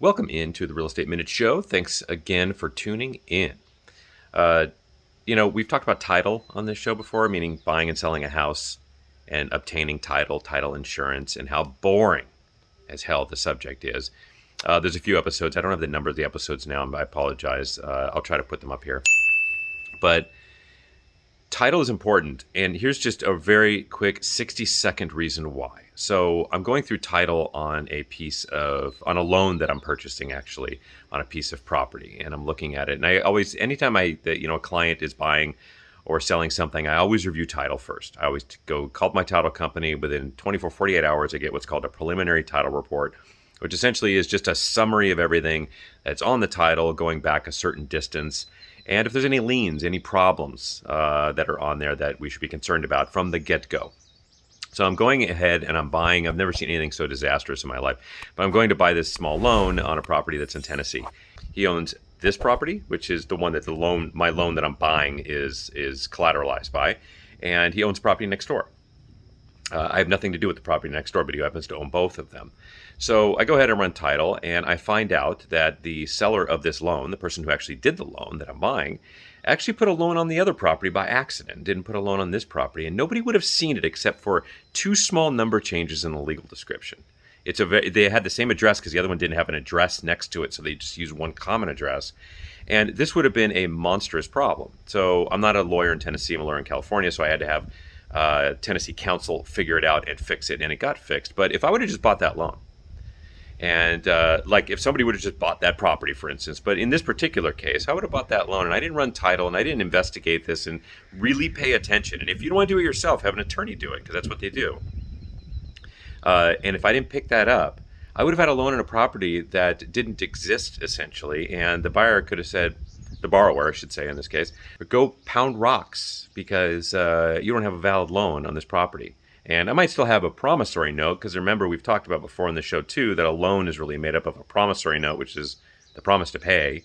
Welcome into the Real Estate Minute Show. Thanks again for tuning in. Uh, we've talked about title on this show before, meaning buying and selling a house and obtaining title insurance, and how boring as hell the subject is. There's a few episodes. I don't have the number of the episodes now, I apologize. I'll try to put them up here. But title is important, and here's just a very quick 60-second reason why. So I'm going through title on a loan that I'm purchasing, actually, on a piece of property, and I'm looking at it. And I always, anytime a client is buying or selling something, I always review title first. I always call my title company. Within 48 hours, I get what's called a preliminary title report, which essentially is just a summary of everything that's on the title going back a certain distance. And if there's any liens, any problems that are on there that we should be concerned about from the get-go. So I'm going ahead and I'm buying, I've never seen anything so disastrous in my life, but I'm going to buy this small loan on a property that's in Tennessee. He owns this property, which is the one that my loan that I'm buying is collateralized by, and he owns property next door. I have nothing to do with the property next door, but he happens to own both of them. So I go ahead and run title, and I find out that the seller of this loan, the person who actually did the loan that I'm buying, actually put a loan on the other property by accident, didn't put a loan on this property, and nobody would have seen it except for two small number changes in the legal description. They had the same address because the other one didn't have an address next to it, so they just used one common address. And this would have been a monstrous problem. So I'm not a lawyer in Tennessee, I'm a lawyer in California, so I had to have Tennessee counsel figure it out and fix it, and it got fixed. But if I would have just bought that loan, and if somebody would have just bought that property, for instance, but in this particular case, I would have bought that loan, and I didn't run title, and I didn't investigate this and really pay attention. And if you don't want to do it yourself, have an attorney do it, because that's what they do. And if I didn't pick that up, I would have had a loan on a property that didn't exist, essentially, and the buyer could have said, the borrower, I should say in this case, go pound rocks because you don't have a valid loan on this property. And I might still have a promissory note, because remember, we've talked about before in the show too that a loan is really made up of a promissory note, which is the promise to pay,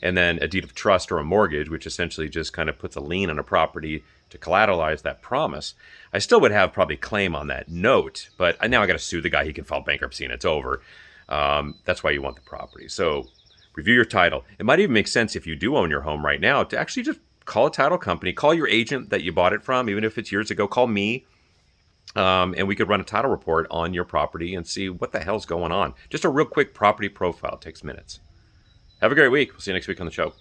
and then a deed of trust or a mortgage, which essentially just kind of puts a lien on a property to collateralize that promise. I still would have probably claim on that note, but now I got to sue the guy. He can file bankruptcy and it's over. That's why you want the property. So review your title. It might even make sense, if you do own your home right now, to actually just call a title company, call your agent that you bought it from, even if it's years ago, call me. And we could run a title report on your property and see what the hell's going on. Just a real quick property profile. It takes minutes. Have a great week. We'll see you next week on the show.